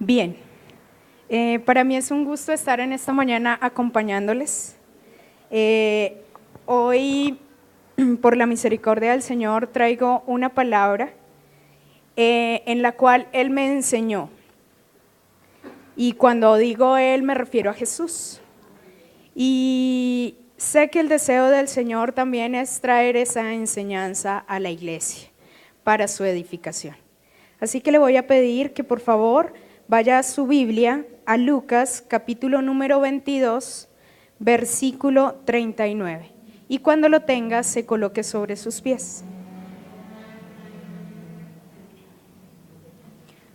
Bien, para mí es un gusto estar en esta mañana acompañándoles. Hoy, por la misericordia del Señor, traigo una palabra en la cual Él me enseñó. Y cuando digo Él, me refiero a Jesús. Y sé que el deseo del Señor también es traer esa enseñanza a la iglesia para su edificación. Así que le voy a pedir que por favor vaya a su Biblia a Lucas capítulo número 22, versículo 39. Y cuando lo tenga, se coloque sobre sus pies.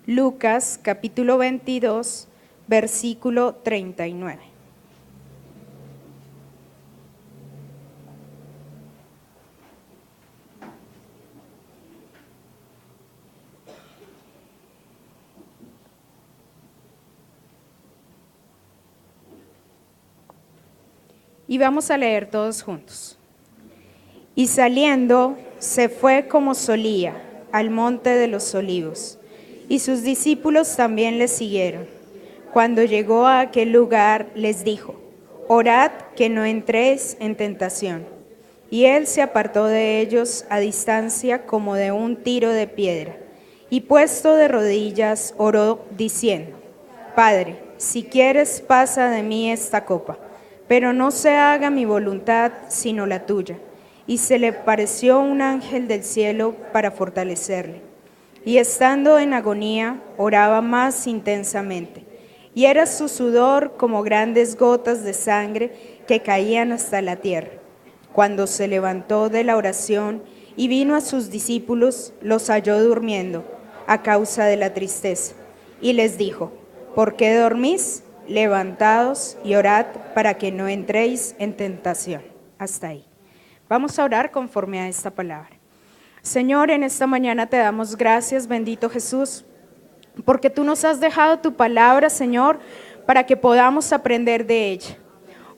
Lucas capítulo 22, versículo 39. Y vamos a leer todos juntos. Y saliendo, se fue como solía al monte de los olivos, y sus discípulos también le siguieron. Cuando llegó a aquel lugar, les dijo: orad que no entréis en tentación. Y él se apartó de ellos a distancia como de un tiro de piedra, y puesto de rodillas oró diciendo: Padre, si quieres, pasa de mí esta copa, pero no se haga mi voluntad sino la tuya. Y se le apareció un ángel del cielo para fortalecerle. Y estando en agonía, oraba más intensamente. Y era su sudor como grandes gotas de sangre que caían hasta la tierra. Cuando se levantó de la oración y vino a sus discípulos, los halló durmiendo a causa de la tristeza. Y les dijo: ¿por qué dormís? Levantaos y orad para que no entréis en tentación. Hasta ahí. Vamos a orar conforme a esta palabra. Señor, en esta mañana te damos gracias, bendito Jesús, porque tú nos has dejado tu palabra, Señor, para que podamos aprender de ella.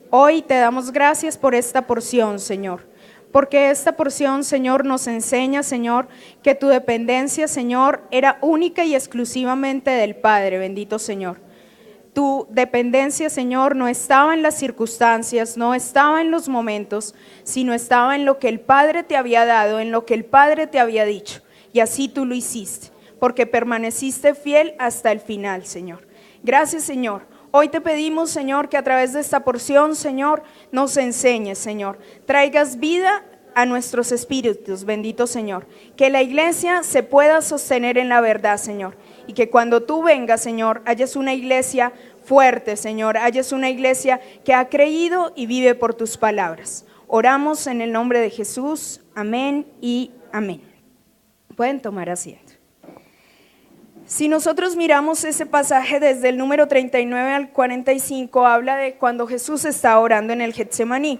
Hoy te damos gracias por esta porción, Señor, porque esta porción, Señor, nos enseña, Señor, que tu dependencia, Señor, era única y exclusivamente del Padre, bendito Señor. Tu dependencia, Señor, no estaba en las circunstancias, no estaba en los momentos, sino estaba en lo que el Padre te había dado, en lo que el Padre te había dicho. Y así tú lo hiciste, porque permaneciste fiel hasta el final, Señor. Gracias, Señor. Hoy te pedimos, Señor, que a través de esta porción, Señor, nos enseñes, Señor. Traigas vida a nuestros espíritus, bendito Señor. Que la iglesia se pueda sostener en la verdad, Señor. Y que cuando tú vengas, Señor, hayas una iglesia fuerte, Señor. Hayas una iglesia que ha creído y vive por tus palabras. Oramos en el nombre de Jesús. Amén y amén. Pueden tomar asiento. Si nosotros miramos ese pasaje desde el número 39 al 45, habla de cuando Jesús está orando en el Getsemaní.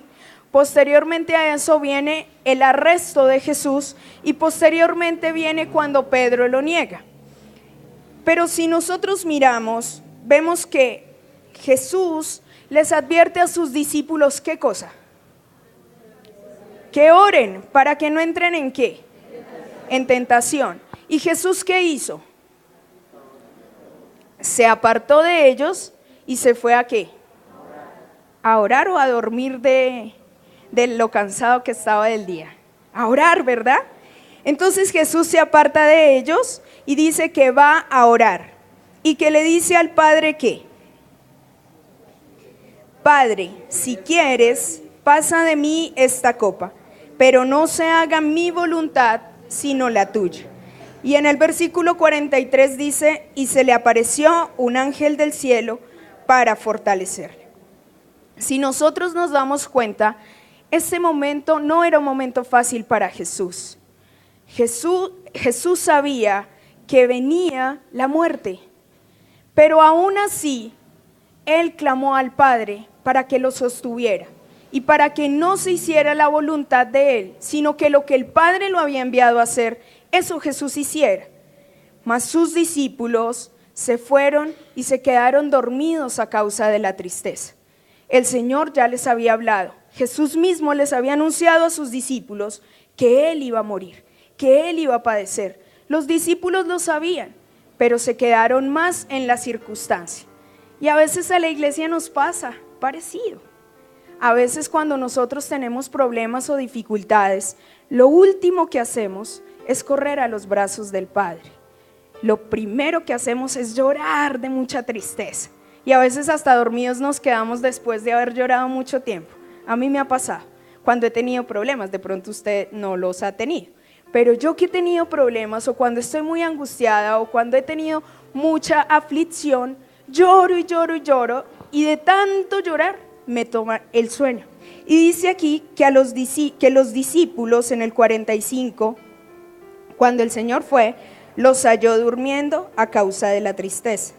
Posteriormente a eso viene el arresto de Jesús y posteriormente viene cuando Pedro lo niega. Pero si nosotros miramos, vemos que Jesús les advierte a sus discípulos, ¿qué cosa? Que oren para que no entren ¿en qué? En tentación. ¿Y Jesús qué hizo? Se apartó de ellos y se fue ¿a qué? A orar o a dormir de lo cansado que estaba del día. A orar, ¿verdad? Entonces Jesús se aparta de ellos y dice que va a orar. Y que le dice al Padre ¿qué? Padre, si quieres, pasa de mí esta copa, pero no se haga mi voluntad, sino la tuya. Y en el versículo 43 dice: y se le apareció un ángel del cielo para fortalecerle. Si nosotros nos damos cuenta, este momento no era un momento fácil para Jesús. Jesús sabía que venía la muerte, pero aún así, Él clamó al Padre para que lo sostuviera y para que no se hiciera la voluntad de Él, sino que lo que el Padre lo había enviado a hacer, eso Jesús hiciera. Mas sus discípulos se fueron y se quedaron dormidos a causa de la tristeza. El Señor ya les había hablado. Jesús mismo les había anunciado a sus discípulos que Él iba a morir, que Él iba a padecer. Los discípulos lo sabían, pero se quedaron más en la circunstancia. Y a veces a la iglesia nos pasa parecido. A veces cuando nosotros tenemos problemas o dificultades, lo último que hacemos es correr a los brazos del Padre. Lo primero que hacemos es llorar de mucha tristeza. Y a veces hasta dormidos nos quedamos después de haber llorado mucho tiempo. A mí me ha pasado cuando he tenido problemas, de pronto usted no los ha tenido. Pero yo que he tenido problemas o cuando estoy muy angustiada o cuando he tenido mucha aflicción, lloro y lloro y lloro y de tanto llorar me toma el sueño. Y dice aquí que los discípulos en el 45, cuando el Señor fue, los halló durmiendo a causa de la tristeza.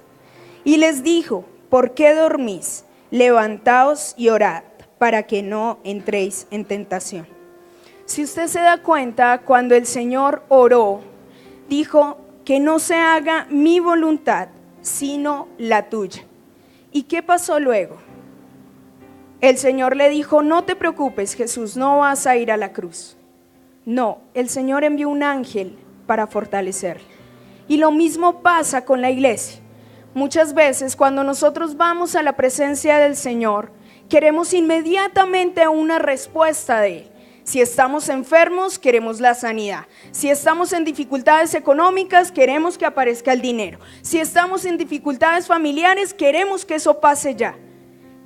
Y les dijo: ¿por qué dormís? Levantaos y orad, para que no entréis en tentación. Si usted se da cuenta, cuando el Señor oró, dijo que no se haga mi voluntad, sino la tuya. ¿Y qué pasó luego? El Señor le dijo: no te preocupes, Jesús, no vas a ir a la cruz. No, el Señor envió un ángel para fortalecerle. Y lo mismo pasa con la iglesia. Muchas veces cuando nosotros vamos a la presencia del Señor, queremos inmediatamente una respuesta de Él. Si estamos enfermos, queremos la sanidad. Si estamos en dificultades económicas, queremos que aparezca el dinero. Si estamos en dificultades familiares, queremos que eso pase ya.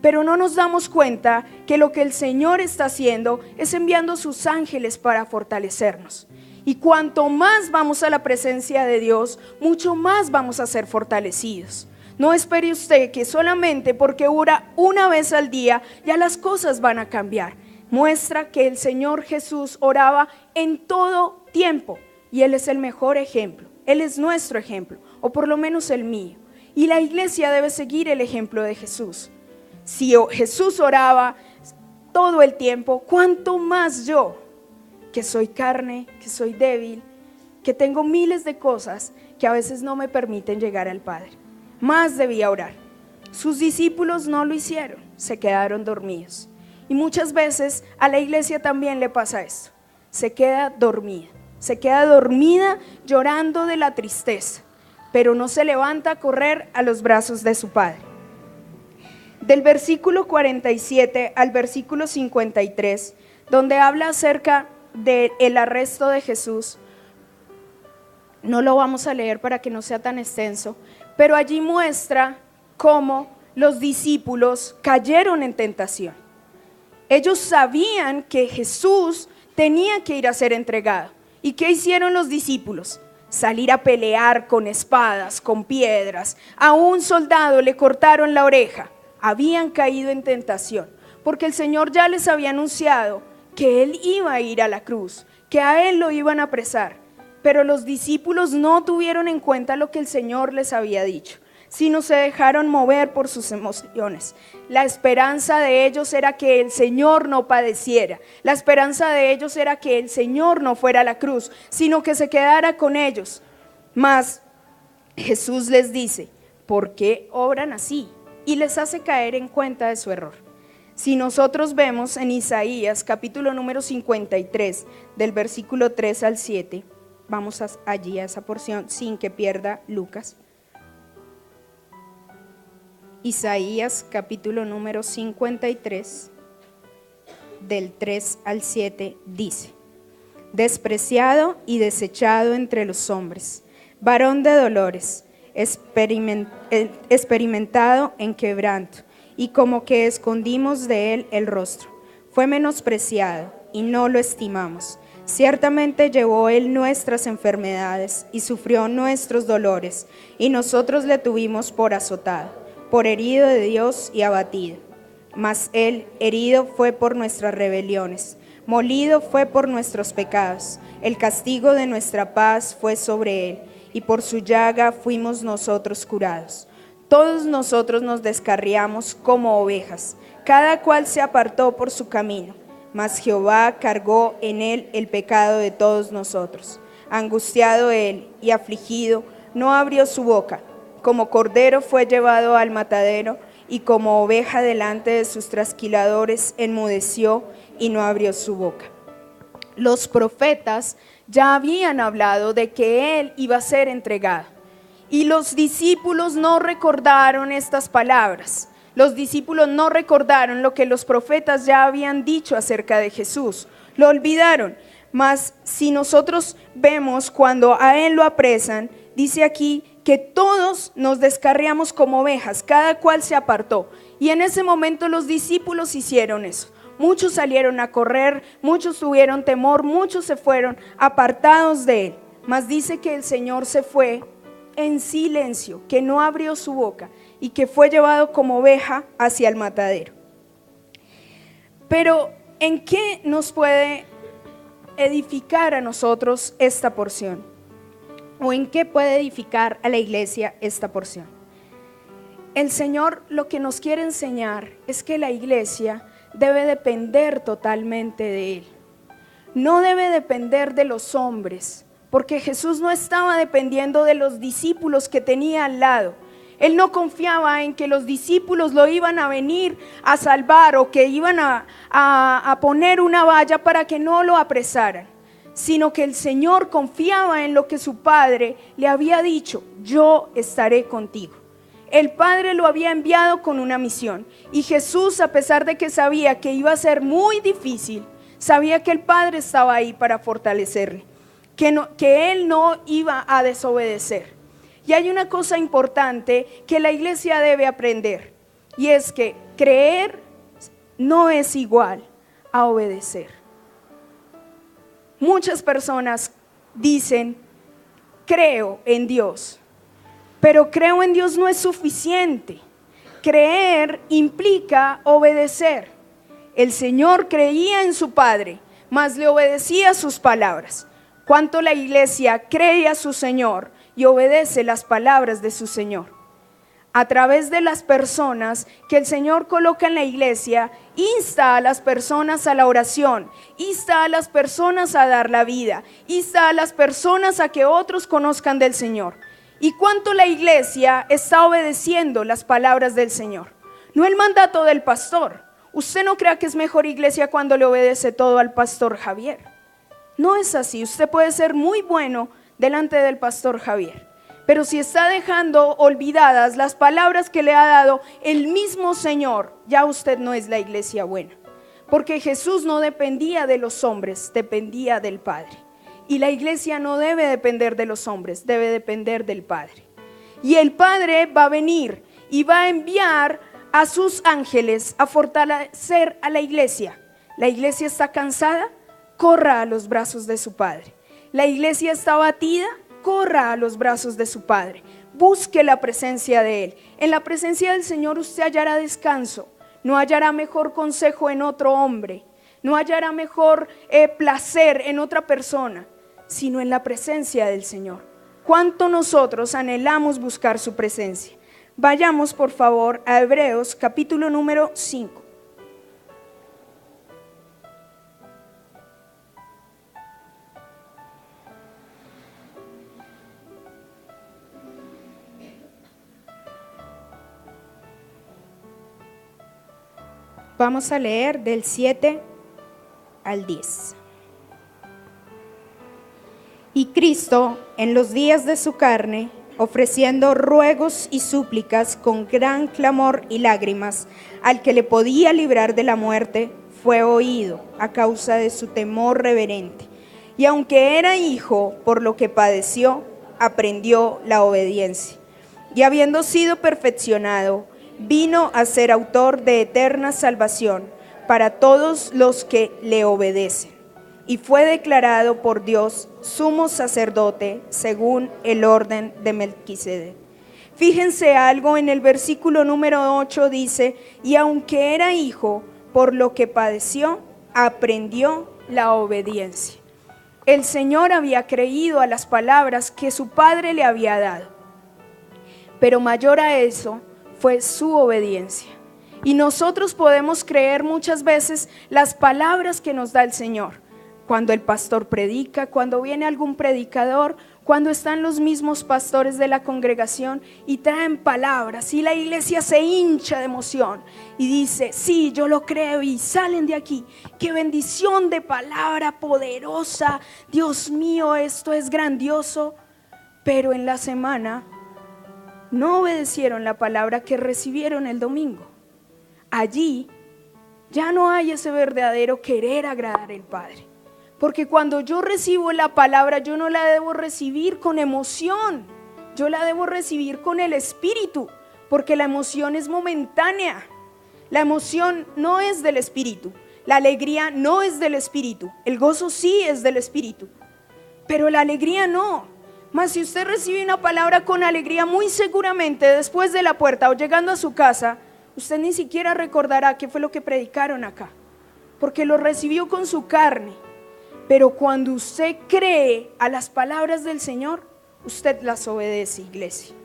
Pero no nos damos cuenta que lo que el Señor está haciendo es enviando sus ángeles para fortalecernos. Y cuanto más vamos a la presencia de Dios, mucho más vamos a ser fortalecidos. No espere usted que solamente porque ora una vez al día ya las cosas van a cambiar. Muestra que el Señor Jesús oraba en todo tiempo y Él es el mejor ejemplo. Él es nuestro ejemplo, o por lo menos el mío. Y la iglesia debe seguir el ejemplo de Jesús. Si Jesús oraba todo el tiempo, ¿cuánto más yo, que soy carne, que soy débil, que tengo miles de cosas que a veces no me permiten llegar al Padre? Más debía orar. Sus discípulos no lo hicieron, se quedaron dormidos. Y muchas veces a la iglesia también le pasa esto, se queda dormida llorando de la tristeza, pero no se levanta a correr a los brazos de su Padre. Del versículo 47 al versículo 53, donde habla acerca del arresto de Jesús, no lo vamos a leer para que no sea tan extenso, pero allí muestra cómo los discípulos cayeron en tentación. Ellos sabían que Jesús tenía que ir a ser entregado. ¿Y qué hicieron los discípulos? Salir a pelear con espadas, con piedras. A un soldado le cortaron la oreja. Habían caído en tentación, porque el Señor ya les había anunciado que Él iba a ir a la cruz, que a Él lo iban a apresar. Pero los discípulos no tuvieron en cuenta lo que el Señor les había dicho, sino se dejaron mover por sus emociones. La esperanza de ellos era que el Señor no padeciera. La esperanza de ellos era que el Señor no fuera a la cruz, sino que se quedara con ellos. Mas Jesús les dice: ¿por qué obran así? Y les hace caer en cuenta de su error. Si nosotros vemos en Isaías capítulo número 53, del versículo 3 al 7, vamos allí a esa porción sin que pierda Lucas. Isaías capítulo número 53, del 3 al 7 dice: despreciado y desechado entre los hombres, varón de dolores, experimentado en quebranto, y como que escondimos de él el rostro. Fue menospreciado y no lo estimamos. Ciertamente llevó él nuestras enfermedades y sufrió nuestros dolores, y nosotros le tuvimos por azotado, por herido de Dios y abatido. Mas él herido fue por nuestras rebeliones, molido fue por nuestros pecados. El castigo de nuestra paz fue sobre él, y por su llaga fuimos nosotros curados. Todos nosotros nos descarriamos como ovejas, cada cual se apartó por su camino, mas Jehová cargó en él el pecado de todos nosotros. Angustiado él y afligido, no abrió su boca. Como cordero fue llevado al matadero, y como oveja delante de sus trasquiladores enmudeció y no abrió su boca. Los profetas ya habían hablado de que él iba a ser entregado. Y los discípulos no recordaron estas palabras. Los discípulos no recordaron lo que los profetas ya habían dicho acerca de Jesús. Lo olvidaron. Mas si nosotros vemos cuando a él lo apresan, dice aquí que todos nos descarriamos como ovejas, cada cual se apartó. Y en ese momento los discípulos hicieron eso. Muchos salieron a correr, muchos tuvieron temor, muchos se fueron apartados de él. Mas dice que el Señor se fue en silencio, que no abrió su boca y que fue llevado como oveja hacia el matadero. Pero ¿en qué nos puede edificar a nosotros esta porción? ¿O en qué puede edificar a la iglesia esta porción? El Señor lo que nos quiere enseñar es que la iglesia debe depender totalmente de Él. No debe depender de los hombres, porque Jesús no estaba dependiendo de los discípulos que tenía al lado. Él no confiaba en que los discípulos lo iban a venir a salvar o que iban a poner una valla para que no lo apresaran, sino que el Señor confiaba en lo que su Padre le había dicho: yo estaré contigo. El Padre lo había enviado con una misión y Jesús, a pesar de que sabía que iba a ser muy difícil, sabía que el Padre estaba ahí para fortalecerle, que Él no iba a desobedecer. Y hay una cosa importante que la iglesia debe aprender, y es que creer no es igual a obedecer. Muchas personas dicen: creo en Dios, pero creo en Dios no es suficiente. Creer implica obedecer. El Señor creía en su Padre, mas le obedecía sus palabras. ¿Cuánto la iglesia cree a su Señor y obedece las palabras de su Señor? A través de las personas que el Señor coloca en la iglesia, insta a las personas a la oración, insta a las personas a dar la vida, insta a las personas a que otros conozcan del Señor. ¿Y cuánto la iglesia está obedeciendo las palabras del Señor? No el mandato del pastor. Usted no crea que es mejor iglesia cuando le obedece todo al pastor Javier. No es así. Usted puede ser muy bueno delante del pastor Javier, pero si está dejando olvidadas las palabras que le ha dado el mismo Señor, ya usted no es la iglesia buena, porque Jesús no dependía de los hombres, dependía del Padre. Y la iglesia no debe depender de los hombres, debe depender del Padre. Y el Padre va a venir y va a enviar a sus ángeles a fortalecer a la iglesia. La iglesia está cansada, corra a los brazos de su Padre. La iglesia está abatida, corra a los brazos de su Padre. Busque la presencia de Él. En la presencia del Señor usted hallará descanso. No hallará mejor consejo en otro hombre. No hallará mejor placer en otra persona, sino en la presencia del Señor. ¿Cuánto nosotros anhelamos buscar su presencia? Vayamos por favor a Hebreos capítulo número 5. Vamos a leer del 7 al 10. Y Cristo, en los días de su carne, ofreciendo ruegos y súplicas con gran clamor y lágrimas al que le podía librar de la muerte, fue oído a causa de su temor reverente. Y aunque era hijo, por lo que padeció, aprendió la obediencia. Y habiendo sido perfeccionado, vino a ser autor de eterna salvación para todos los que le obedecen. Y fue declarado por Dios sumo sacerdote según el orden de Melquisedec. Fíjense algo en el versículo número 8, dice: y aunque era hijo, por lo que padeció, aprendió la obediencia. El Señor había creído a las palabras que su Padre le había dado, pero mayor a eso fue su obediencia. Y nosotros podemos creer muchas veces las palabras que nos da el Señor. Cuando el pastor predica, cuando viene algún predicador, cuando están los mismos pastores de la congregación y traen palabras y la iglesia se hincha de emoción y dice: sí, yo lo creo, y salen de aquí. ¡Qué bendición de palabra poderosa! Dios mío, esto es grandioso. Pero en la semana no obedecieron la palabra que recibieron el domingo. Allí ya no hay ese verdadero querer agradar al Padre. Porque cuando yo recibo la palabra, yo no la debo recibir con emoción, yo la debo recibir con el Espíritu, porque la emoción es momentánea. La emoción no es del Espíritu, la alegría no es del Espíritu, el gozo sí es del Espíritu, pero la alegría no. Mas si usted recibe una palabra con alegría, muy seguramente después de la puerta o llegando a su casa, usted ni siquiera recordará qué fue lo que predicaron acá, porque lo recibió con su carne. Pero cuando usted cree a las palabras del Señor, usted las obedece, iglesia.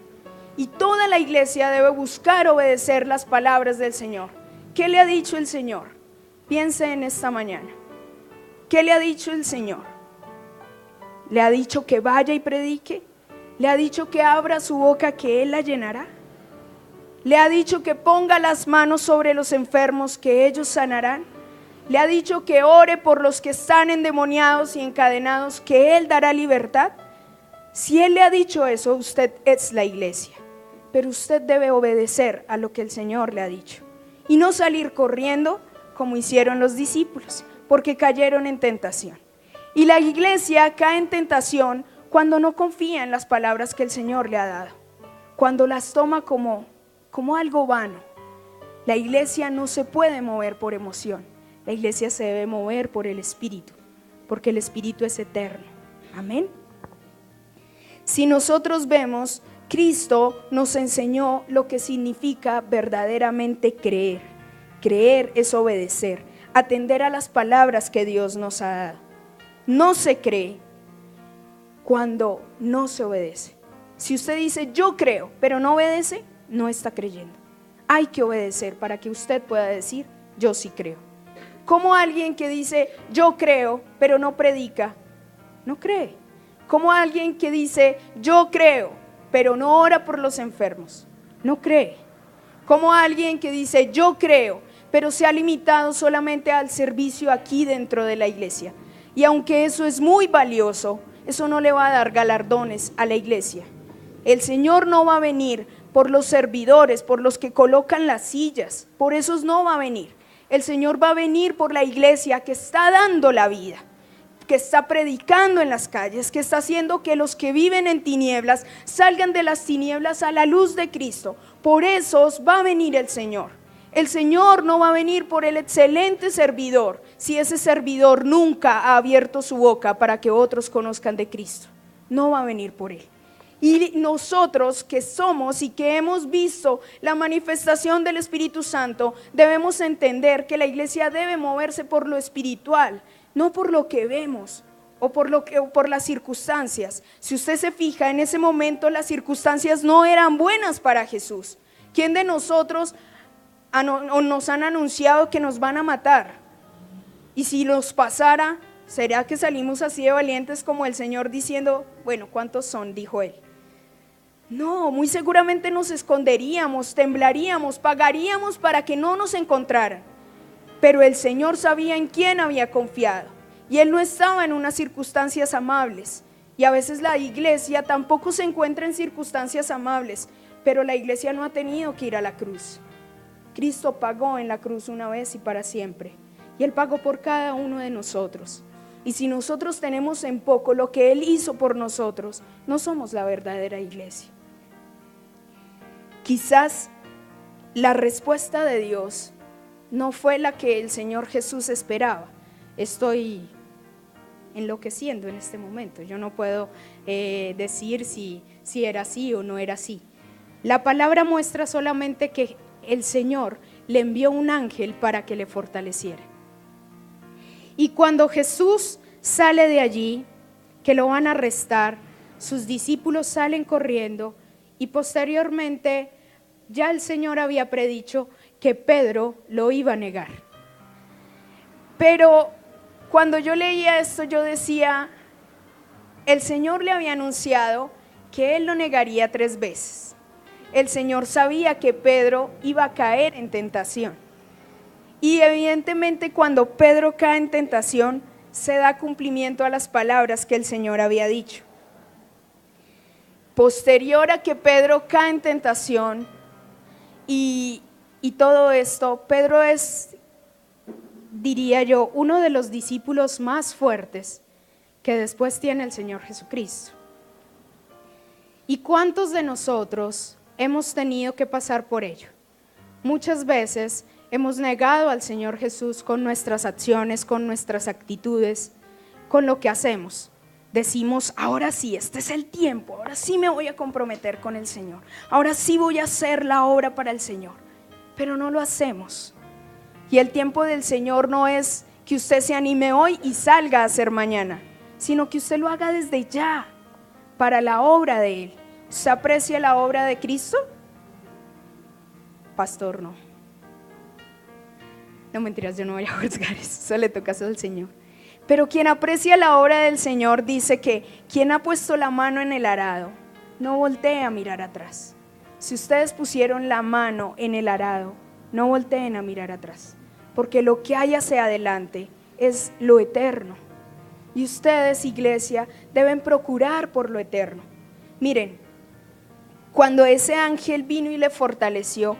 Y toda la iglesia debe buscar obedecer las palabras del Señor. ¿Qué le ha dicho el Señor? Piense en esta mañana. ¿Qué le ha dicho el Señor? ¿Le ha dicho que vaya y predique? ¿Le ha dicho que abra su boca, que Él la llenará? ¿Le ha dicho que ponga las manos sobre los enfermos, que ellos sanarán? ¿Le ha dicho que ore por los que están endemoniados y encadenados, que Él dará libertad? Si Él le ha dicho eso, usted es la iglesia. Pero usted debe obedecer a lo que el Señor le ha dicho. Y no salir corriendo como hicieron los discípulos, porque cayeron en tentación. Y la iglesia cae en tentación cuando no confía en las palabras que el Señor le ha dado. Cuando las toma como algo vano. La iglesia no se puede mover por emoción. La iglesia se debe mover por el Espíritu, porque el Espíritu es eterno. Amén. Si nosotros vemos, Cristo nos enseñó lo que significa verdaderamente creer. Creer es obedecer, atender a las palabras que Dios nos ha dado. No se cree cuando no se obedece. Si usted dice yo creo, pero no obedece, no está creyendo. Hay que obedecer para que usted pueda decir yo sí creo. Como alguien que dice yo creo, pero no predica, no cree. Como alguien que dice yo creo, pero no ora por los enfermos, no cree. Como alguien que dice yo creo, pero se ha limitado solamente al servicio aquí dentro de la iglesia. Y aunque eso es muy valioso, eso no le va a dar galardones a la iglesia. El Señor no va a venir por los servidores, por los que colocan las sillas, por esos no va a venir. El Señor va a venir por la iglesia que está dando la vida, que está predicando en las calles, que está haciendo que los que viven en tinieblas salgan de las tinieblas a la luz de Cristo. Por esos va a venir el Señor. El Señor no va a venir por el excelente servidor, si ese servidor nunca ha abierto su boca para que otros conozcan de Cristo. No va a venir por él. Y nosotros que somos y que hemos visto la manifestación del Espíritu Santo, debemos entender que la iglesia debe moverse por lo espiritual, no por lo que vemos o por las circunstancias. Si usted se fija, en ese momento las circunstancias no eran buenas para Jesús. ¿Quién de nosotros nos han anunciado que nos van a matar? Y si nos pasara, ¿será que salimos así de valientes como el Señor diciendo, bueno, ¿cuántos son?, dijo Él? No, muy seguramente nos esconderíamos, temblaríamos, pagaríamos para que no nos encontraran. Pero el Señor sabía en quién había confiado y Él no estaba en unas circunstancias amables. Y a veces la iglesia tampoco se encuentra en circunstancias amables, pero la iglesia no ha tenido que ir a la cruz. Cristo pagó en la cruz una vez y para siempre, y Él pagó por cada uno de nosotros. Y si nosotros tenemos en poco lo que Él hizo por nosotros, no somos la verdadera iglesia. Quizás la respuesta de Dios no fue la que el Señor Jesús esperaba. Estoy enloqueciendo en este momento. Yo no puedo decir si era así o no era así. La palabra muestra solamente que el Señor le envió un ángel para que le fortaleciera. Y cuando Jesús sale de allí, que lo van a arrestar, sus discípulos salen corriendo y posteriormente ya el Señor había predicho que Pedro lo iba a negar. Pero cuando yo leía esto, yo decía, el Señor le había anunciado que Él lo negaría 3 veces. El Señor sabía que Pedro iba a caer en tentación. Y evidentemente cuando Pedro cae en tentación, se da cumplimiento a las palabras que el Señor había dicho. posterior a que Pedro cae en tentación y todo esto, Pedro es, diría yo, uno de los discípulos más fuertes que después tiene el Señor Jesucristo. ¿Y cuántos de nosotros hemos tenido que pasar por ello? Muchas veces hemos negado al Señor Jesús con nuestras acciones, con nuestras actitudes, con lo que hacemos. Decimos, ahora sí, este es el tiempo, ahora sí me voy a comprometer con el Señor, ahora sí voy a hacer la obra para el Señor, pero no lo hacemos. Y el tiempo del Señor no es que usted se anime hoy y salga a hacer mañana, sino que usted lo haga desde ya, para la obra de Él. ¿Usted aprecia la obra de Cristo? Pastor, no. No, mentiras, yo no voy a juzgar eso le toca eso al Señor. Pero quien aprecia la obra del Señor dice que quien ha puesto la mano en el arado, no voltee a mirar atrás. Si ustedes pusieron la mano en el arado, no volteen a mirar atrás, porque lo que hay hacia adelante es lo eterno. Y ustedes, iglesia, deben procurar por lo eterno. Miren, cuando ese ángel vino y le fortaleció,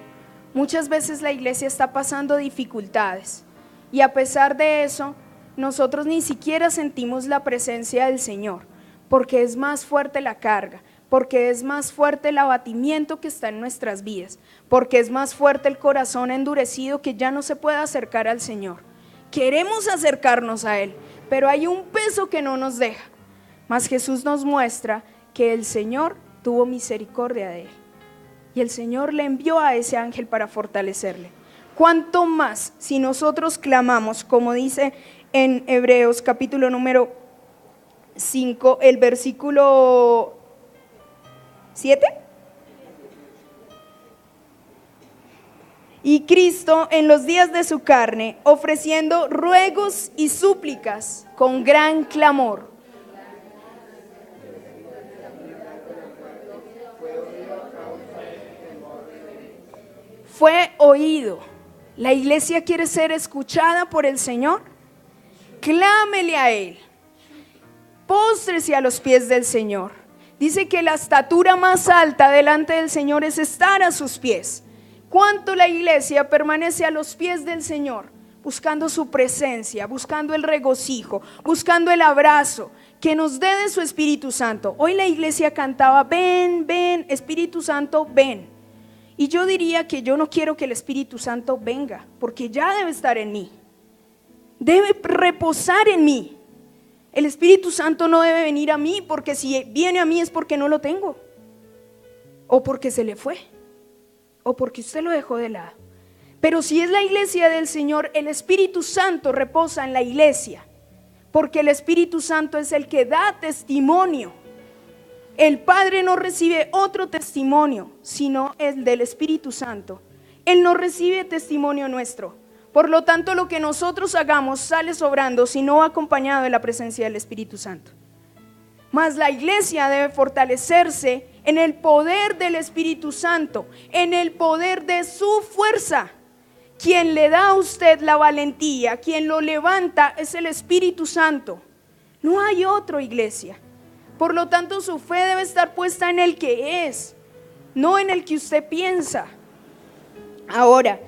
muchas veces la iglesia está pasando dificultades y a pesar de eso, nosotros ni siquiera sentimos la presencia del Señor, porque es más fuerte la carga, porque es más fuerte el abatimiento que está en nuestras vidas, porque es más fuerte el corazón endurecido que ya no se puede acercar al Señor. Queremos acercarnos a Él, pero hay un peso que no nos deja. Mas Jesús nos muestra que el Señor tuvo misericordia de Él. Y el Señor le envió a ese ángel para fortalecerle. ¿Cuánto más si nosotros clamamos, como dice en Hebreos capítulo número 5, el versículo 7? Y Cristo en los días de su carne, ofreciendo ruegos y súplicas con gran clamor. Fue oído. La iglesia quiere ser escuchada por el Señor. Clámele a Él. Póstrese a los pies del Señor. Dice que la estatura más alta delante del Señor es estar a sus pies. ¿Cuánto la iglesia permanece a los pies del Señor? Buscando su presencia, buscando el regocijo, buscando el abrazo que nos dé de su Espíritu Santo. Hoy la iglesia cantaba, ven, ven, Espíritu Santo, ven. Y yo diría que yo no quiero que el Espíritu Santo venga, porque ya debe estar en mí. Debe reposar en mí. El Espíritu Santo no debe venir a mí, porque si viene a mí es porque no lo tengo. O porque se le fue. O porque usted lo dejó de lado. Pero si es la iglesia del Señor, el Espíritu Santo reposa en la iglesia, porque el Espíritu Santo es el que da testimonio. El Padre no recibe otro testimonio, sino el del Espíritu Santo. Él no recibe testimonio nuestro. Por lo tanto, lo que nosotros hagamos sale sobrando si no va acompañado de la presencia del Espíritu Santo. Mas la iglesia debe fortalecerse en el poder del Espíritu Santo, en el poder de su fuerza. Quien le da a usted la valentía, quien lo levanta es el Espíritu Santo. No hay otro, iglesia. Por lo tanto, su fe debe estar puesta en el que es, no en el que usted piensa. Ahora,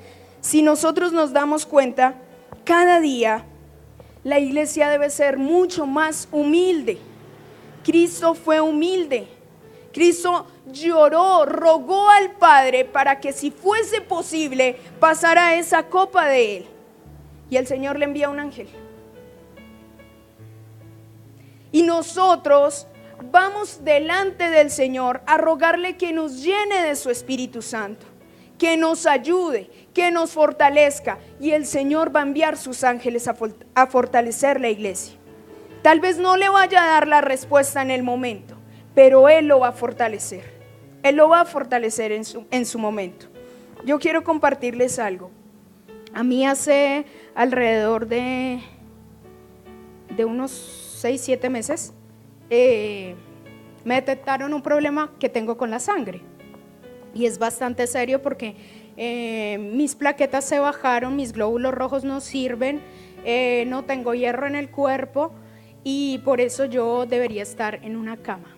si nosotros nos damos cuenta, cada día la iglesia debe ser mucho más humilde. Cristo fue humilde. Cristo lloró, rogó al Padre para que si fuese posible pasara esa copa de Él. Y el Señor le envía un ángel. Y nosotros vamos delante del Señor a rogarle que nos llene de su Espíritu Santo, que nos ayude, que nos fortalezca, y el Señor va a enviar sus ángeles a fortalecer la iglesia. Tal vez no le vaya a dar la respuesta en el momento, pero Él lo va a fortalecer. Él lo va a fortalecer en su momento. Yo quiero compartirles algo. A mí hace alrededor de unos 6-7 meses me detectaron un problema que tengo con la sangre. Y es bastante serio porque mis plaquetas se bajaron, mis glóbulos rojos no sirven, no tengo hierro en el cuerpo y por eso yo debería estar en una cama.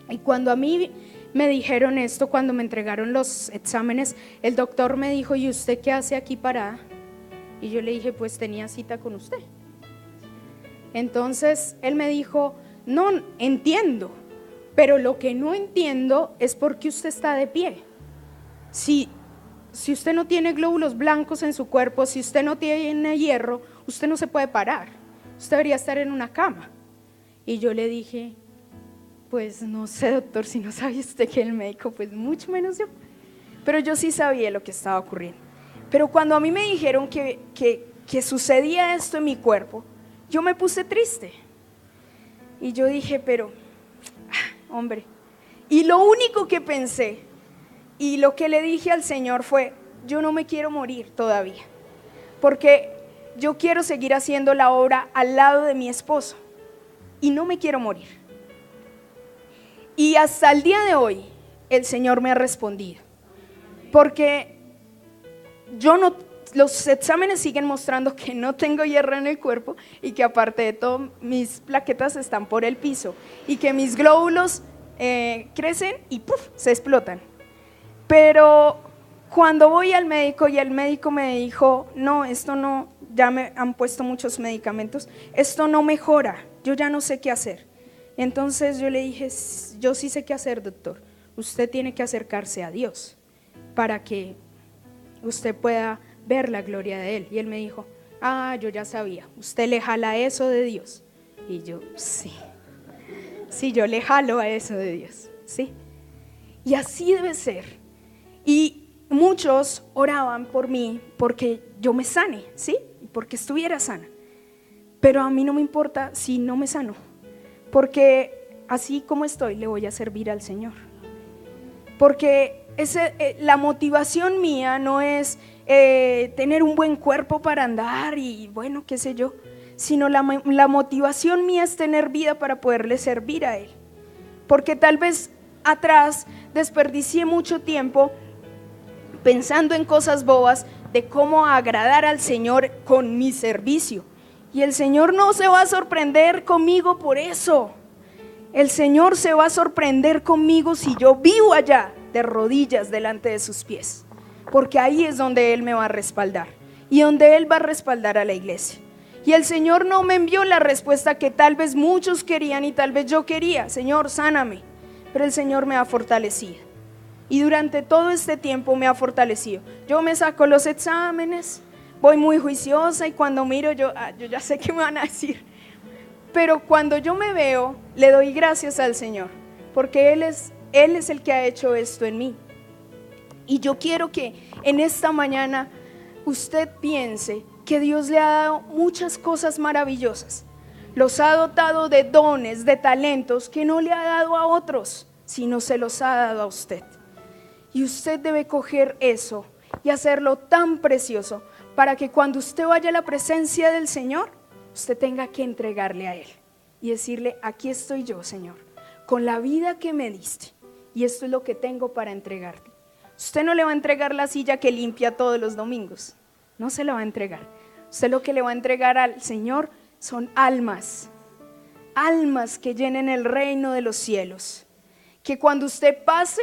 Y cuando a mí me dijeron esto, cuando me entregaron los exámenes, el doctor me dijo: ¿y usted qué hace aquí parada? Y yo le dije: pues tenía cita con usted. Entonces él me dijo: no, entiendo, pero lo que no entiendo es por qué usted está de pie. Si usted no tiene glóbulos blancos en su cuerpo, si usted no tiene hierro, usted no se puede parar, usted debería estar en una cama. Y yo le dije: pues no sé, doctor, si no sabía usted que el médico, pues mucho menos yo. Pero yo sí sabía lo que estaba ocurriendo. Pero cuando a mí me dijeron que sucedía esto en mi cuerpo, yo me puse triste. Y yo dije: pero, hombre. Y lo único que pensé y lo que le dije al Señor fue: yo no me quiero morir todavía, porque yo quiero seguir haciendo la obra al lado de mi esposo y no me quiero morir. Y hasta el día de hoy el Señor me ha respondido, porque los exámenes siguen mostrando que no tengo hierro en el cuerpo y que aparte de todo mis plaquetas están por el piso y que mis glóbulos crecen y ¡puf!, se explotan. Pero cuando voy al médico y el médico me dijo: no, esto no, ya me han puesto muchos medicamentos, esto no mejora, yo ya no sé qué hacer. Entonces yo le dije: yo sí sé qué hacer, doctor, usted tiene que acercarse a Dios para que usted pueda ver la gloria de Él. Y él me dijo: yo ya sabía, usted le jala eso de Dios. Y yo: sí, yo le jalo a eso de Dios, sí. Y así debe ser. Y muchos oraban por mí porque yo me sane, ¿sí? Porque estuviera sana. Pero a mí no me importa si no me sano, porque así como estoy le voy a servir al Señor. Porque la motivación mía no es tener un buen cuerpo para andar y bueno, qué sé yo, sino la motivación mía es tener vida para poderle servir a Él. Porque tal vez atrás desperdicié mucho tiempo pensando en cosas bobas de cómo agradar al Señor con mi servicio. Y el Señor no se va a sorprender conmigo por eso. El Señor se va a sorprender conmigo si yo vivo allá de rodillas delante de sus pies, porque ahí es donde Él me va a respaldar y donde Él va a respaldar a la iglesia. Y el Señor no me envió la respuesta que tal vez muchos querían y tal vez yo quería: Señor, sáname. Pero el Señor me ha fortalecido y durante todo este tiempo me ha fortalecido. Yo me saco los exámenes, voy muy juiciosa y cuando miro yo ya sé qué me van a decir. Pero cuando yo me veo, le doy gracias al Señor, porque Él es el que ha hecho esto en mí. Y yo quiero que en esta mañana usted piense que Dios le ha dado muchas cosas maravillosas. Los ha dotado de dones, de talentos que no le ha dado a otros, sino se los ha dado a usted. Y usted debe coger eso y hacerlo tan precioso para que cuando usted vaya a la presencia del Señor, usted tenga que entregarle a Él y decirle: aquí estoy yo, Señor, con la vida que me diste, y esto es lo que tengo para entregarte. Usted no le va a entregar la silla que limpia todos los domingos, no se la va a entregar. Usted lo que le va a entregar al Señor son almas que llenen el reino de los cielos, que cuando usted pase,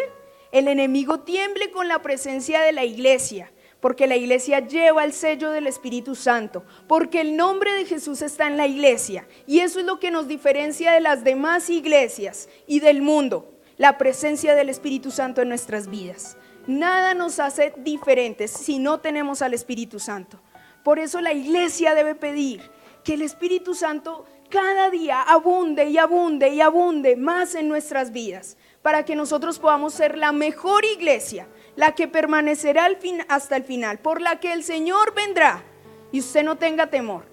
el enemigo tiemble con la presencia de la iglesia, porque la iglesia lleva el sello del Espíritu Santo, porque el nombre de Jesús está en la iglesia, y eso es lo que nos diferencia de las demás iglesias y del mundo, la presencia del Espíritu Santo en nuestras vidas. Nada nos hace diferentes si no tenemos al Espíritu Santo. Por eso la iglesia debe pedir que el Espíritu Santo cada día abunde y abunde y abunde más en nuestras vidas, para que nosotros podamos ser la mejor iglesia, la que permanecerá hasta el final, por la que el Señor vendrá. Y usted no tenga temor,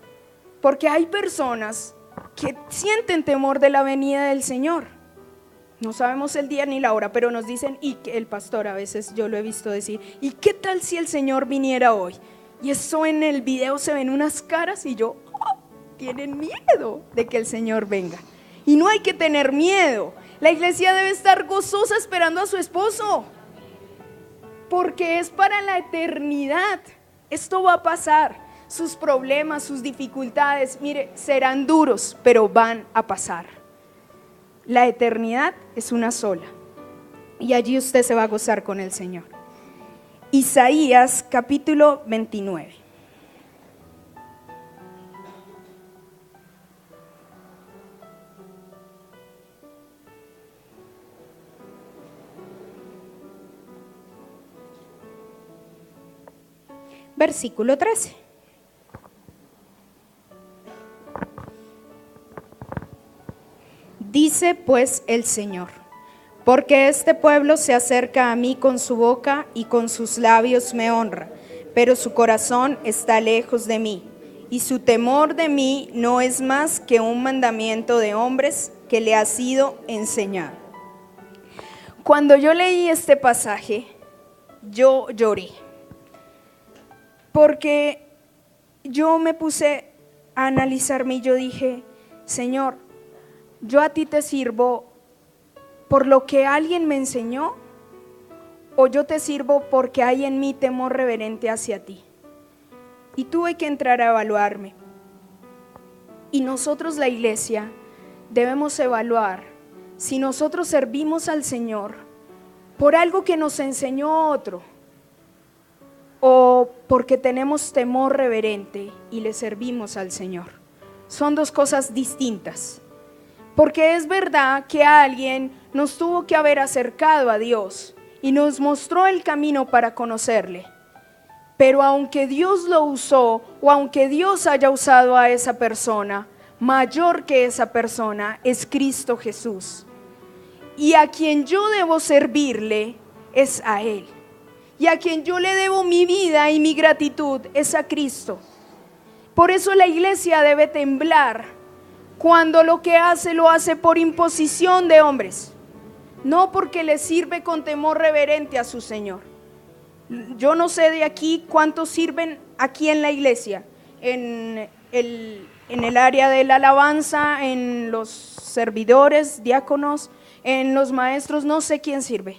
porque hay personas que sienten temor de la venida del Señor. No sabemos el día ni la hora, pero nos dicen, y el pastor a veces yo lo he visto decir: ¿y qué tal si el Señor viniera hoy? Y eso en el video se ven unas caras y yo, tienen miedo de que el Señor venga. Y no hay que tener miedo. La iglesia debe estar gozosa esperando a su esposo, porque es para la eternidad. Esto va a pasar. Sus problemas, sus dificultades, mire, serán duros, pero van a pasar. La eternidad es una sola. Y allí usted se va a gozar con el Señor. Isaías capítulo 29. Versículo 13. Dice pues el Señor: porque este pueblo se acerca a mí con su boca y con sus labios me honra, pero su corazón está lejos de mí, y su temor de mí no es más que un mandamiento de hombres que le ha sido enseñado. Cuando yo leí este pasaje, yo lloré, porque yo me puse a analizarme y yo dije: Señor, yo a ti te sirvo por lo que alguien me enseñó, o yo te sirvo porque hay en mí temor reverente hacia ti. Y tuve que entrar a evaluarme. Y nosotros, la iglesia, debemos evaluar si nosotros servimos al Señor por algo que nos enseñó otro, o porque tenemos temor reverente y le servimos al Señor. Son dos cosas distintas. Porque es verdad que alguien nos tuvo que haber acercado a Dios y nos mostró el camino para conocerle. Pero aunque Dios lo usó, o aunque Dios haya usado a esa persona, mayor que esa persona es Cristo Jesús. Y a quien yo debo servirle es a Él. Y a quien yo le debo mi vida y mi gratitud es a Cristo. Por eso la iglesia debe temblar cuando lo que hace lo hace por imposición de hombres, no porque le sirve con temor reverente a su Señor. Yo no sé de aquí cuántos sirven aquí en la iglesia, en el área de la alabanza, en los servidores, diáconos, en los maestros, no sé quién sirve.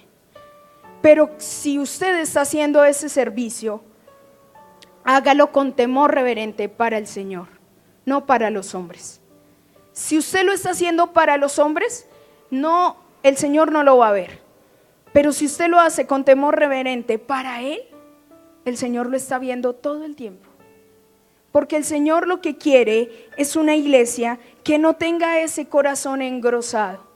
Pero si usted está haciendo ese servicio, hágalo con temor reverente para el Señor, no para los hombres. Si usted lo está haciendo para los hombres, no, el Señor no lo va a ver. Pero si usted lo hace con temor reverente para Él, el Señor lo está viendo todo el tiempo. Porque el Señor lo que quiere es una iglesia que no tenga ese corazón engrosado,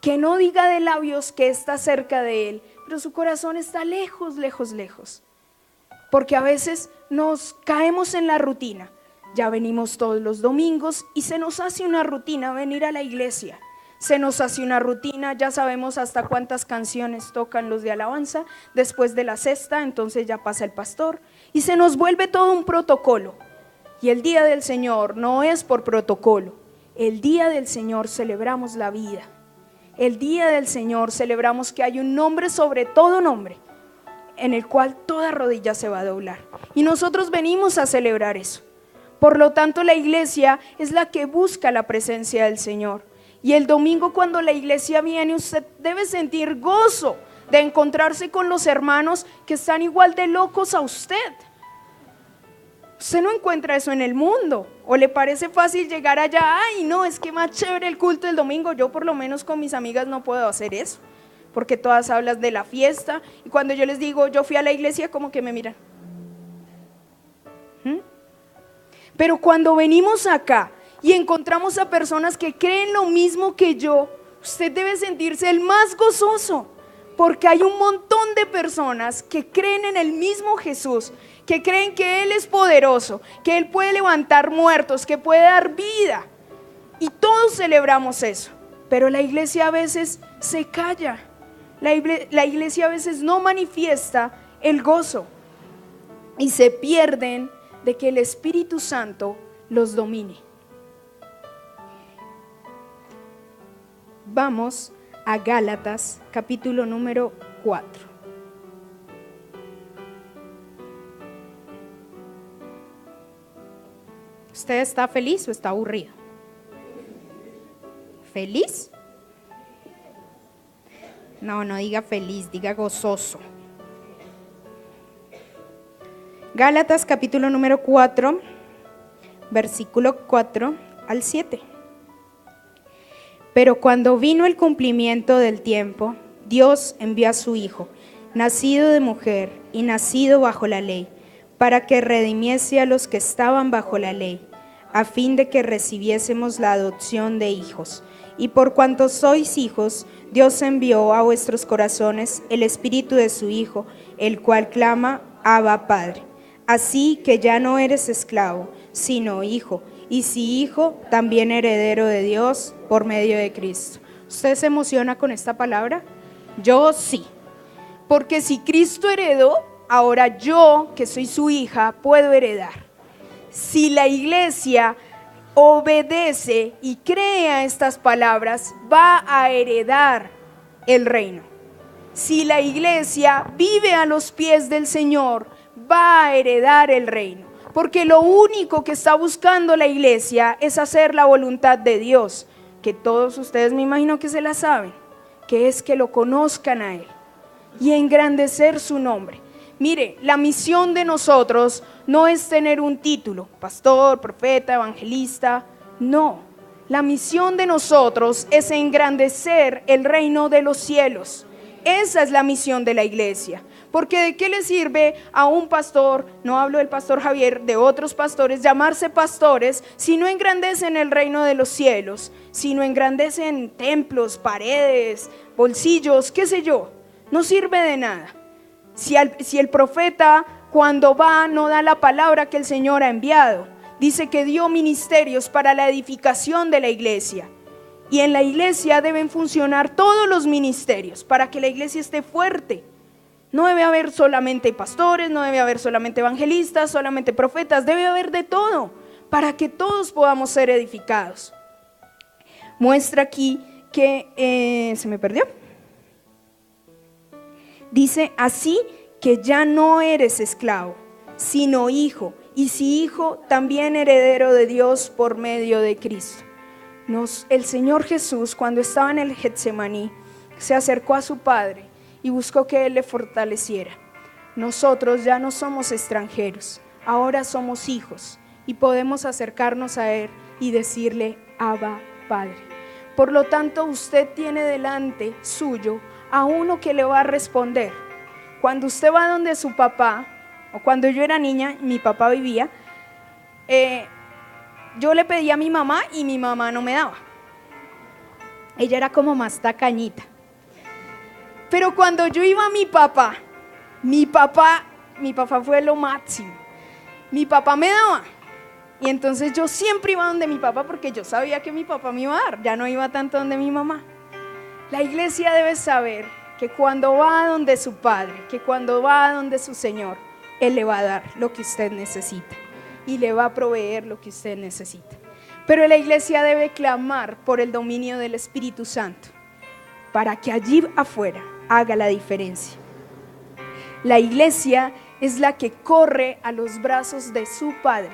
que no diga de labios que está cerca de Él, pero su corazón está lejos, lejos, lejos. Porque a veces nos caemos en la rutina. Ya venimos todos los domingos y se nos hace una rutina venir a la iglesia. Se nos hace una rutina, ya sabemos hasta cuántas canciones tocan los de alabanza. Después de la sexta, entonces ya pasa el pastor. Y se nos vuelve todo un protocolo. Y el día del Señor no es por protocolo. El día del Señor celebramos la vida. El día del Señor celebramos que hay un nombre sobre todo nombre, en el cual toda rodilla se va a doblar. Y nosotros venimos a celebrar eso. Por lo tanto, la iglesia es la que busca la presencia del Señor. Y el domingo, cuando la iglesia viene, usted debe sentir gozo de encontrarse con los hermanos que están igual de locos a usted. Usted no encuentra eso en el mundo. O le parece fácil llegar allá: ay, no, es que más chévere el culto del domingo. Yo por lo menos con mis amigas no puedo hacer eso, porque todas hablan de la fiesta. Y cuando yo les digo, yo fui a la iglesia, como que me miran. Pero cuando venimos acá y encontramos a personas que creen lo mismo que yo, usted debe sentirse el más gozoso, porque hay un montón de personas que creen en el mismo Jesús, que creen que Él es poderoso, que Él puede levantar muertos, que puede dar vida. Y todos celebramos eso, pero la iglesia a veces se calla, la iglesia a veces no manifiesta el gozo y se pierden de que el Espíritu Santo los domine. Vamos a Gálatas capítulo número 4. ¿Usted está feliz o está aburrido? ¿Feliz? No, no diga feliz, diga gozoso. Gálatas capítulo número 4, versículo 4 al 7. Pero cuando vino el cumplimiento del tiempo, Dios envió a su Hijo, nacido de mujer y nacido bajo la ley, para que redimiese a los que estaban bajo la ley, a fin de que recibiésemos la adopción de hijos. Y por cuanto sois hijos, Dios envió a vuestros corazones el Espíritu de su Hijo, el cual clama, Abba, Padre. Así que ya no eres esclavo, sino hijo, y si hijo, también heredero de Dios por medio de Cristo. ¿Usted se emociona con esta palabra? Yo sí. Porque si Cristo heredó, ahora yo, que soy su hija, puedo heredar. Si la iglesia obedece y crea estas palabras, va a heredar el reino. Si la iglesia vive a los pies del Señor, va a heredar el reino. Porque lo único que está buscando la iglesia es hacer la voluntad de Dios, que todos ustedes me imagino que se la saben, que es que lo conozcan a Él y engrandecer su nombre. Mire, la misión de nosotros no es tener un título, pastor, profeta, evangelista, no. La misión de nosotros es engrandecer el reino de los cielos. Esa es la misión de la iglesia. Porque ¿de qué le sirve a un pastor, no hablo del pastor Javier, de otros pastores, llamarse pastores si no engrandecen el reino de los cielos, si no engrandecen templos, paredes, bolsillos, qué sé yo? No sirve de nada. Si el profeta cuando va no da la palabra que el Señor ha enviado, dice que dio ministerios para la edificación de la iglesia. Y en la iglesia deben funcionar todos los ministerios para que la iglesia esté fuerte. No debe haber solamente pastores, no debe haber solamente evangelistas, solamente profetas, debe haber de todo para que todos podamos ser edificados. Muestra aquí que, se me perdió. Dice, así que ya no eres esclavo, sino hijo, y si hijo, también heredero de Dios por medio de Cristo. El Señor Jesús, cuando estaba en el Getsemaní, se acercó a su Padre y buscó que Él le fortaleciera. Nosotros ya no somos extranjeros, ahora somos hijos y podemos acercarnos a Él y decirle, Abba, Padre. Por lo tanto, usted tiene delante suyo a uno que le va a responder. Cuando usted va donde su papá, o cuando yo era niña, mi papá vivía, yo le pedía a mi mamá y mi mamá no me daba. Ella era como más tacañita. Pero cuando yo iba a mi papá fue lo máximo. Mi papá me daba. Y entonces yo siempre iba donde mi papá porque yo sabía que mi papá me iba a dar. Ya no iba tanto donde mi mamá. La iglesia debe saber que cuando va donde su Padre, que cuando va donde su Señor, Él le va a dar lo que usted necesita y le va a proveer lo que usted necesita. Pero la iglesia debe clamar por el dominio del Espíritu Santo para que allí afuera haga la diferencia. La iglesia es la que corre a los brazos de su Padre,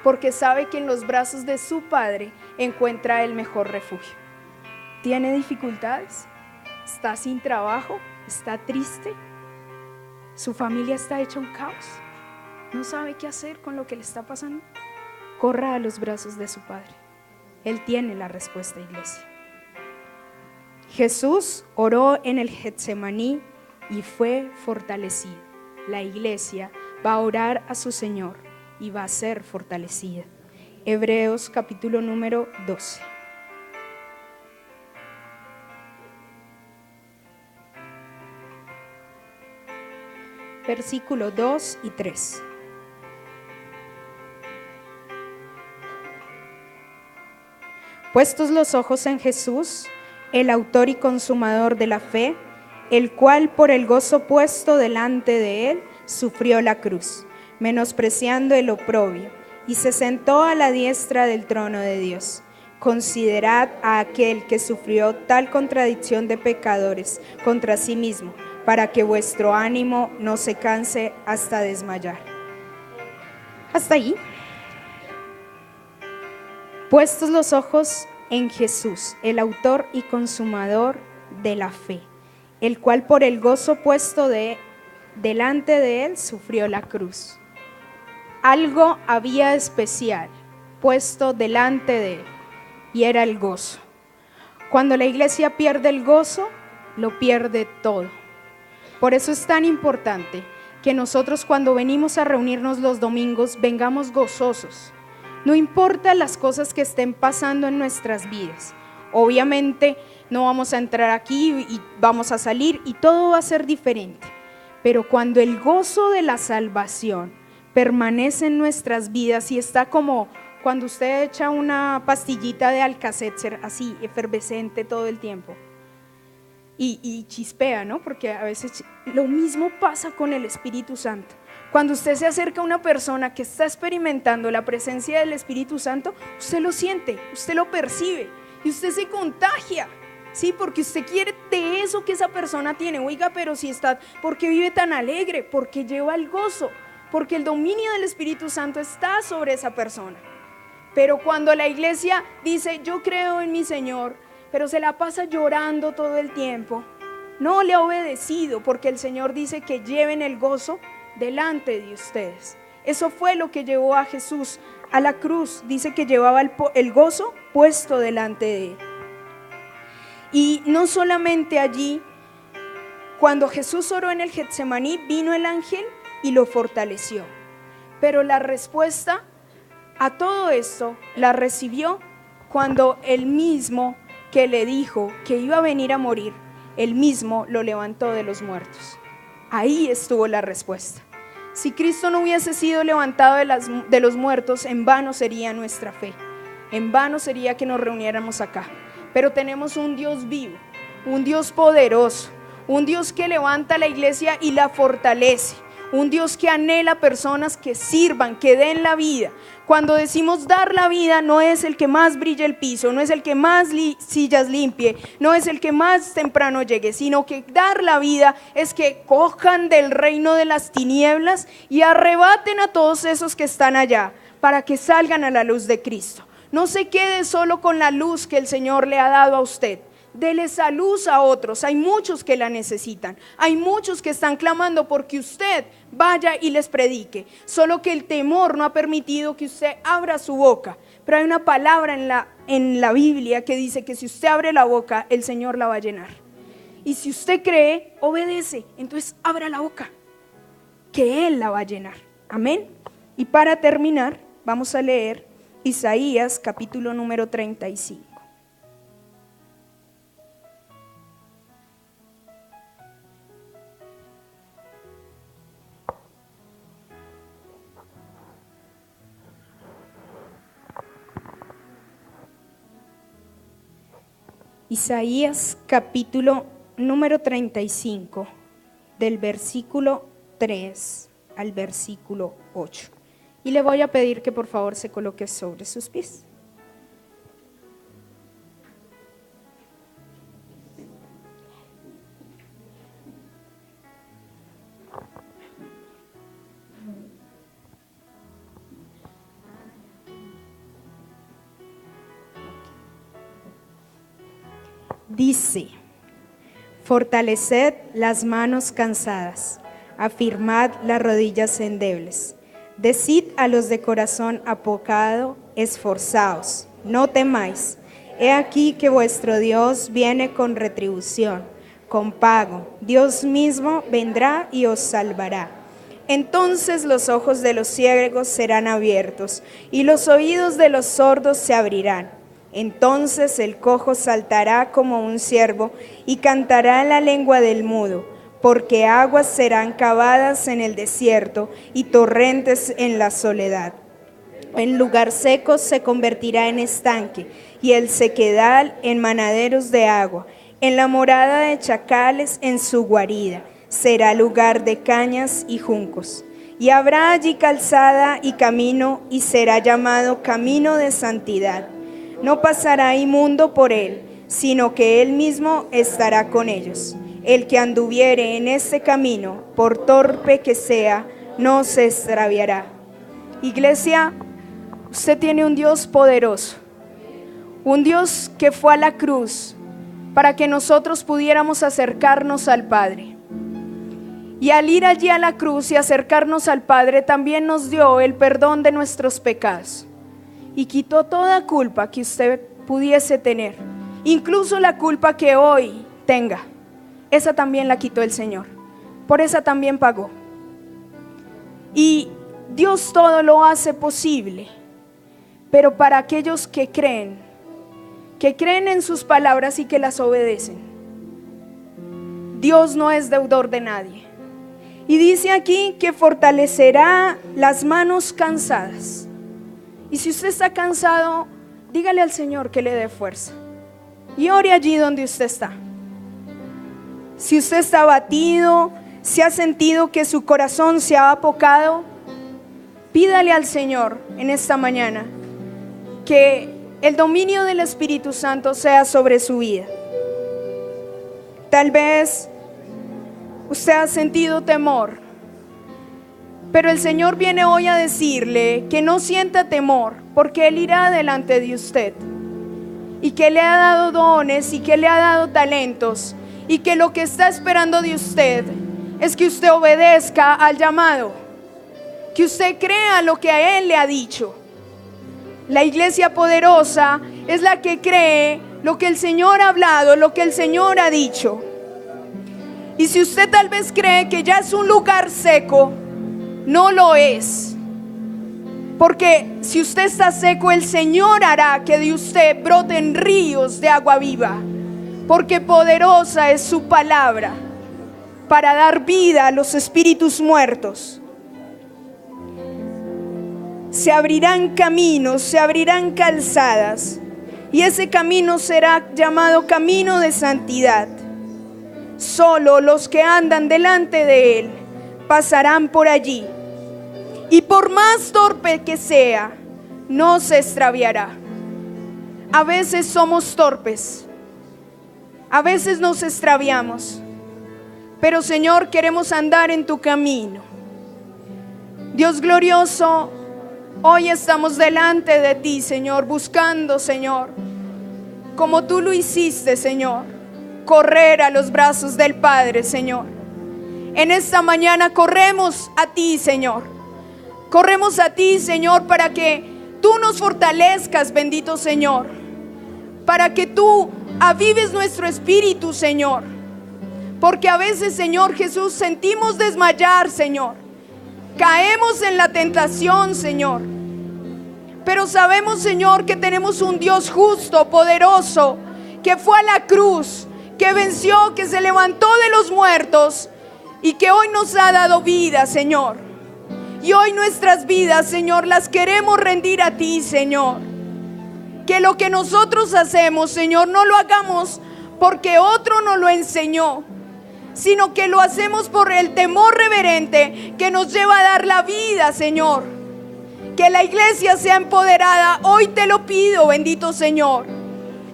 porque sabe que en los brazos de su Padre encuentra el mejor refugio. ¿Tiene dificultades? ¿Está sin trabajo? ¿Está triste? ¿Su familia está hecha un caos? ¿No sabe qué hacer con lo que le está pasando? Corra a los brazos de su Padre. Él tiene la respuesta, iglesia. Jesús oró en el Getsemaní y fue fortalecido. La iglesia va a orar a su Señor y va a ser fortalecida. Hebreos capítulo número 12. Versículo 2 y 3. Puestos los ojos en Jesús, el autor y consumador de la fe, el cual por el gozo puesto delante de él sufrió la cruz, menospreciando el oprobio, y se sentó a la diestra del trono de Dios. Considerad a aquel que sufrió tal contradicción de pecadores contra sí mismo, para que vuestro ánimo no se canse hasta desmayar. Hasta ahí. Puestos los ojos en Jesús, el autor y consumador de la fe, el cual por el gozo puesto delante de él sufrió la cruz. Algo había especial puesto delante de él, y era el gozo. Cuando la iglesia pierde el gozo, lo pierde todo. Por eso es tan importante que nosotros cuando venimos a reunirnos los domingos vengamos gozosos. No importa las cosas que estén pasando en nuestras vidas. Obviamente no vamos a entrar aquí y vamos a salir y todo va a ser diferente. Pero cuando el gozo de la salvación permanece en nuestras vidas y está como cuando usted echa una pastillita de Alka-Seltzer así efervescente todo el tiempo y chispea, ¿no? Porque a veces lo mismo pasa con el Espíritu Santo. Cuando usted se acerca a una persona que está experimentando la presencia del Espíritu Santo, usted lo siente, usted lo percibe y usted se contagia, ¿sí? Porque usted quiere de eso que esa persona tiene. Oiga, pero si está, ¿por qué vive tan alegre? Porque lleva el gozo, porque el dominio del Espíritu Santo está sobre esa persona. Pero cuando la iglesia dice, yo creo en mi Señor, pero se la pasa llorando todo el tiempo, no le ha obedecido, porque el Señor dice que lleven el gozo delante de ustedes. Eso fue lo que llevó a Jesús a la cruz. Dice que llevaba el gozo puesto delante de él. Y no solamente allí, cuando Jesús oró en el Getsemaní, vino el ángel y lo fortaleció. Pero la respuesta a todo esto la recibió cuando el mismo que le dijo que iba a venir a morir, él mismo lo levantó de los muertos. Ahí estuvo la respuesta. Si Cristo no hubiese sido levantado de los muertos, en vano sería nuestra fe, en vano sería que nos reuniéramos acá. Pero tenemos un Dios vivo, un Dios poderoso, un Dios que levanta la iglesia y la fortalece, un Dios que anhela personas que sirvan, que den la vida. Cuando decimos dar la vida, no es el que más brille el piso, no es el que más sillas limpie, no es el que más temprano llegue, sino que dar la vida es que cojan del reino de las tinieblas y arrebaten a todos esos que están allá para que salgan a la luz de Cristo. No se quede solo con la luz que el Señor le ha dado a usted. Dele esa luz a otros. Hay muchos que la necesitan. Hay muchos que están clamando porque usted vaya y les predique. Solo que el temor no ha permitido que usted abra su boca. Pero hay una palabra en la Biblia que dice que si usted abre la boca, el Señor la va a llenar. Y si usted cree, obedece. Entonces abra la boca, que Él la va a llenar. Amén. Y para terminar, vamos a leer Isaías capítulo número 35. Isaías capítulo número 35, del versículo 3 al versículo 8. Y le voy a pedir que por favor se coloque sobre sus pies. Dice: fortaleced las manos cansadas, afirmad las rodillas endebles. Decid a los de corazón apocado, esforzaos, no temáis. He aquí que vuestro Dios viene con retribución, con pago. Dios mismo vendrá y os salvará. Entonces los ojos de los ciegos serán abiertos y los oídos de los sordos se abrirán. Entonces el cojo saltará como un ciervo y cantará en la lengua del mudo, porque aguas serán cavadas en el desierto y torrentes en la soledad. El lugar seco se convertirá en estanque y el sequedal en manaderos de agua. En la morada de chacales en su guarida será lugar de cañas y juncos. Y habrá allí calzada y camino, y será llamado camino de santidad. No pasará inmundo por él, sino que él mismo estará con ellos. El que anduviere en este camino, por torpe que sea, no se extraviará. Iglesia, usted tiene un Dios poderoso, un Dios que fue a la cruz para que nosotros pudiéramos acercarnos al Padre. Y al ir allí a la cruz y acercarnos al Padre, también nos dio el perdón de nuestros pecados y quitó toda culpa que usted pudiese tener. Incluso la culpa que hoy tenga, esa también la quitó el Señor. Por esa también pagó. Y Dios todo lo hace posible, pero para aquellos que creen en sus palabras y que las obedecen. Dios no es deudor de nadie. Y dice aquí que fortalecerá las manos cansadas. Y si usted está cansado, dígale al Señor que le dé fuerza. Y ore allí donde usted está. Si usted está abatido, si ha sentido que su corazón se ha apocado, pídale al Señor en esta mañana que el dominio del Espíritu Santo sea sobre su vida. Tal vez usted ha sentido temor, pero el Señor viene hoy a decirle que no sienta temor, porque Él irá delante de usted, y que le ha dado dones y que le ha dado talentos, y que lo que está esperando de usted es que usted obedezca al llamado, que usted crea lo que a Él le ha dicho. La iglesia poderosa es la que cree lo que el Señor ha hablado, lo que el Señor ha dicho. Y si usted tal vez cree que ya es un lugar seco, no lo es. Porque si usted está seco, el Señor hará que de usted broten ríos de agua viva. Porque poderosa es su palabra para dar vida a los espíritus muertos. Se abrirán caminos, se abrirán calzadas, y ese camino será llamado camino de santidad. Solo los que andan delante de Él pasarán por allí, y por más torpe que sea, no se extraviará. A veces somos torpes, a veces nos extraviamos, pero Señor, queremos andar en tu camino. Dios glorioso, hoy estamos delante de ti, Señor, buscando, Señor, como tú lo hiciste, Señor, correr a los brazos del Padre, Señor. En esta mañana corremos a ti, Señor. Corremos a ti, Señor, para que tú nos fortalezcas, bendito Señor. Para que tú avives nuestro espíritu, Señor. Porque a veces, Señor Jesús, sentimos desmayar, Señor. Caemos en la tentación, Señor. Pero sabemos, Señor, que tenemos un Dios justo, poderoso, que fue a la cruz, que venció, que se levantó de los muertos y que hoy nos ha dado vida, Señor. Y hoy nuestras vidas, Señor, las queremos rendir a ti, Señor. Que lo que nosotros hacemos, Señor, no lo hagamos porque otro nos lo enseñó, sino que lo hacemos por el temor reverente que nos lleva a dar la vida, Señor. Que la iglesia sea empoderada. Hoy te lo pido, bendito Señor.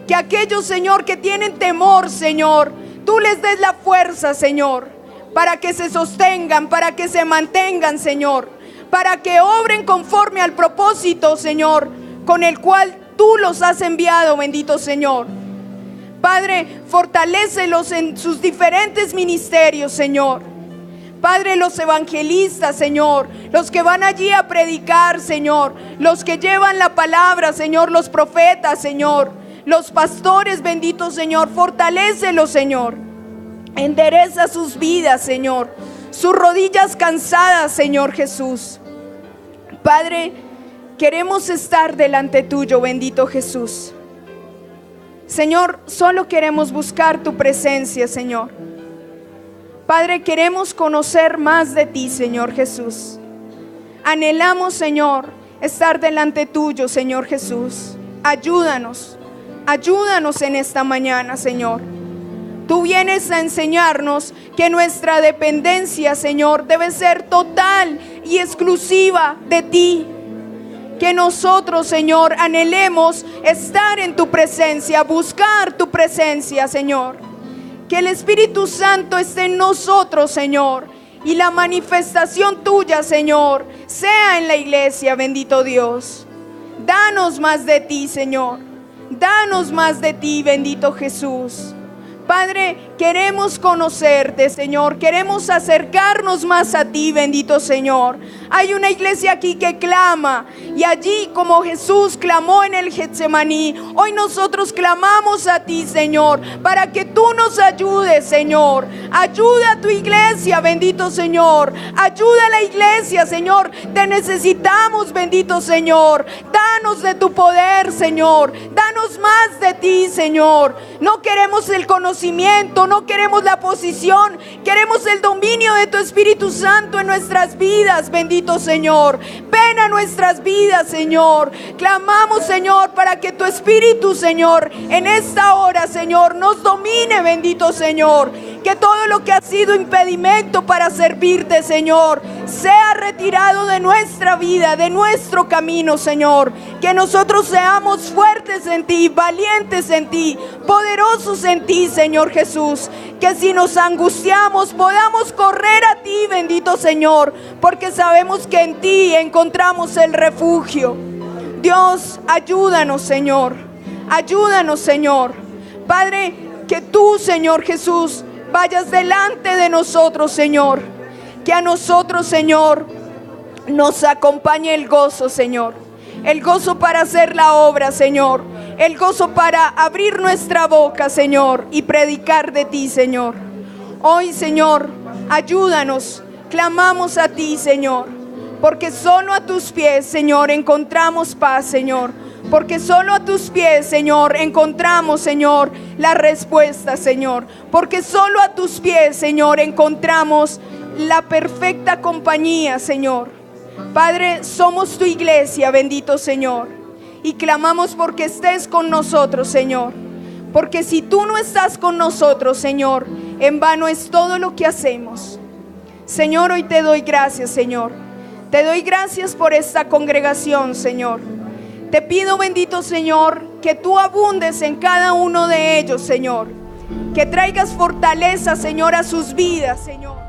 Que aquellos, Señor, que tienen temor, Señor, tú les des la fuerza, Señor, para que se sostengan, para que se mantengan, Señor, para que obren conforme al propósito, Señor, con el cual tú los has enviado, bendito Señor. Padre, fortalécelos en sus diferentes ministerios, Señor. Padre, los evangelistas, Señor, los que van allí a predicar, Señor, los que llevan la palabra, Señor, los profetas, Señor, los pastores, bendito Señor, fortalécelos, Señor. Endereza sus vidas, Señor, sus rodillas cansadas, Señor Jesús. Padre, queremos estar delante tuyo, bendito Jesús. Señor, solo queremos buscar tu presencia, Señor. Padre, queremos conocer más de ti, Señor Jesús. Anhelamos, Señor, estar delante tuyo, Señor Jesús. Ayúdanos en esta mañana, Señor. Tú vienes a enseñarnos que nuestra dependencia, Señor, debe ser total y exclusiva de ti. Que nosotros, Señor, anhelemos estar en tu presencia, buscar tu presencia, Señor. Que el Espíritu Santo esté en nosotros, Señor, y la manifestación tuya, Señor, sea en la iglesia, bendito Dios. Danos más de ti, Señor. Danos más de ti, bendito Jesús. Padre, Queremos conocerte, Señor. Queremos acercarnos más a ti, bendito Señor. Hay una iglesia aquí que clama, y allí como Jesús clamó en el Getsemaní, hoy nosotros clamamos a ti, Señor, para que tú nos ayudes, Señor. Ayuda a tu iglesia, bendito Señor. Ayuda a la iglesia, Señor. Te necesitamos, bendito Señor. Danos de tu poder, Señor. Danos más de ti, Señor. No queremos el conocimiento, no queremos la posición, queremos el dominio de tu Espíritu Santo en nuestras vidas, bendito Señor. Ven a nuestras vidas, Señor. Clamamos, Señor, para que tu Espíritu, Señor, en esta hora, Señor, nos domine, bendito Señor. Que todo lo que ha sido impedimento para servirte, Señor, sea retirado de nuestra vida, de nuestro camino, Señor. Que nosotros seamos fuertes en ti, valientes en ti, poderosos en ti, Señor Jesús. Que si nos angustiamos podamos correr a ti, bendito Señor, porque sabemos que en ti encontramos el refugio. Dios, ayúdanos, Señor. Ayúdanos, Señor. Padre, que tú, Señor Jesús, vayas delante de nosotros, Señor. Que a nosotros, Señor, nos acompañe el gozo, Señor. El gozo para hacer la obra, Señor. El gozo para abrir nuestra boca, Señor, y predicar de ti, Señor. Hoy, Señor, ayúdanos. Clamamos a ti, Señor. Porque solo a tus pies, Señor, encontramos paz, Señor. Porque solo a tus pies, Señor, encontramos, Señor, la respuesta, Señor. Porque solo a tus pies, Señor, encontramos la perfecta compañía, Señor. Padre, somos tu iglesia, bendito Señor. Y clamamos porque estés con nosotros, Señor. Porque si tú no estás con nosotros, Señor, en vano es todo lo que hacemos. Señor, hoy te doy gracias, Señor. Te doy gracias por esta congregación, Señor. Te pido, bendito Señor, que tú abundes en cada uno de ellos, Señor. Que traigas fortaleza, Señor, a sus vidas, Señor.